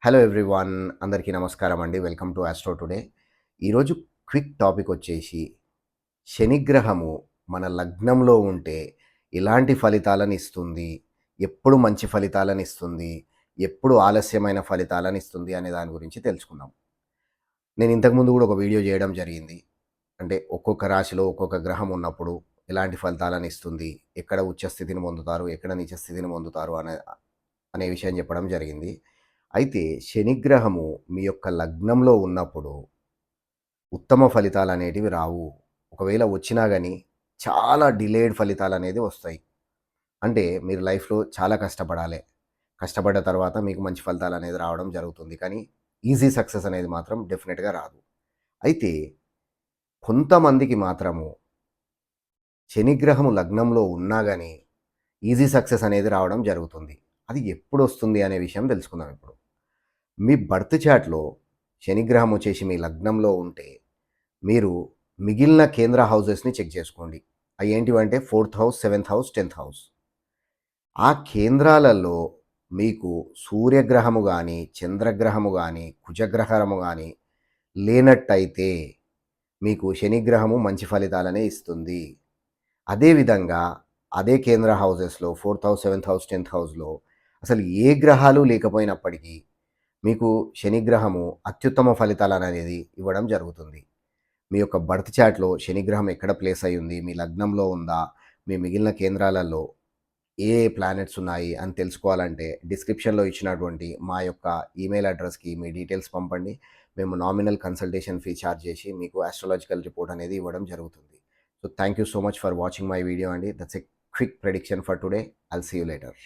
Hello everyone, అందరికీ నమస్కారం అండి. Welcome to astro today. ఈరోజు క్విక్ టాపిక్ వచ్చేసి శనిగ్రహము మన లగ్నంలో ఉంటే ఎలాంటి ఫలితాలను ఇస్తుంది, ఎప్పుడు మంచి ఫలితాలను ఇస్తుంది, ఎప్పుడు ఆలస్యమైన ఫలితాలను ఇస్తుంది అనే దాని గురించి తెలుసుకుందాం. నేను ఇంతకుముందు కూడా ఒక వీడియో చేయడం జరిగింది. అంటే ఒక్కొక్క రాశిలో ఒక్కొక్క గ్రహం ఉన్నప్పుడు ఎలాంటి ఫలితాలను ఇస్తుంది, ఎక్కడ ఉచ్చ స్థితిని పొందుతారు, ఎక్కడ నీచ స్థితిని పొందుతారు అనే అనే విషయం చెప్పడం జరిగింది. అయితే శనిగ్రహము మీ యొక్క లగ్నంలో ఉన్నప్పుడు ఉత్తమ ఫలితాలనేటివి రావు. ఒకవేళ వచ్చినా గానీ చాలా డిలేడ్ ఫలితాలనేది వస్తాయి. అంటే మీరు లైఫ్‌లో చాలా కష్టపడాలి. కష్టపడ్డ తర్వాత మీకు మంచి ఫలితాలనేది రావడం జరుగుతుంది. కానీ ఈజీ సక్సెస్ అనేది మాత్రం డెఫినిట్‌గా రాదు. అయితే కొంతమందికి మాత్రము శనిగ్రహము లగ్నంలో ఉన్నా గానీ ఈజీ సక్సెస్ అనేది రావడం జరుగుతుంది. అది ఎప్పుడొస్తుంది అనే విషయం తెలుసుకుందాం ఇప్పుడు. మీ బర్త్ చార్ట్‌లో శనిగ్రహం వచ్చేసి మీ లగ్నంలో ఉంటే, మీరు మిగిలిన కేంద్ర హౌసెస్‌ని చెక్ చేసుకోండి. అయ్యేంటివంటే 4థ్ హౌస్, 7థ్ హౌస్, 10థ్ హౌస్. ఆ కేంద్రాలలో మీకు సూర్యగ్రహము గానీ, చంద్రగ్రహము గానీ, కుజగ్రహము గానీ లేనట్టయితే మీకు శనిగ్రహము మంచి ఫలితాలనే ఇస్తుంది. అదేవిధంగా అదే కేంద్ర హౌసెస్‌లో 4థ్ హౌస్, 7థ్ హౌస్, 10థ్ హౌస్‌లో అసలు ఏ గ్రహాలు లేకపోయినప్పటికీ మీకు శనిగ్రహము అత్యుత్తమ ఫలితాలనేది ఇవ్వడం జరుగుతుంది. మీ యొక్క బర్త్ చార్ట్‌లో శనిగ్రహం ఎక్కడ ప్లేస్ అయ్యుంది, మీ లగ్నంలో ఉందా, మీ మిగిలిన కేంద్రాలలో ఏ ప్లానెట్స్ ఉన్నాయి అని తెలుసుకోవాలంటే డిస్క్రిప్షన్‌లో ఇచ్చినటువంటి మా యొక్క ఈమెయిల్ అడ్రెస్‌కి మీ డీటెయిల్స్ పంపండి. మేము నామినల్ కన్సల్టేషన్ ఫీ చార్జ్ చేసి మీకు ఆస్ట్రాలజికల్ రిపోర్ట్ అనేది ఇవ్వడం జరుగుతుంది. So thank you so much for watching my video అండి. That's a quick prediction for today. I'll see you later.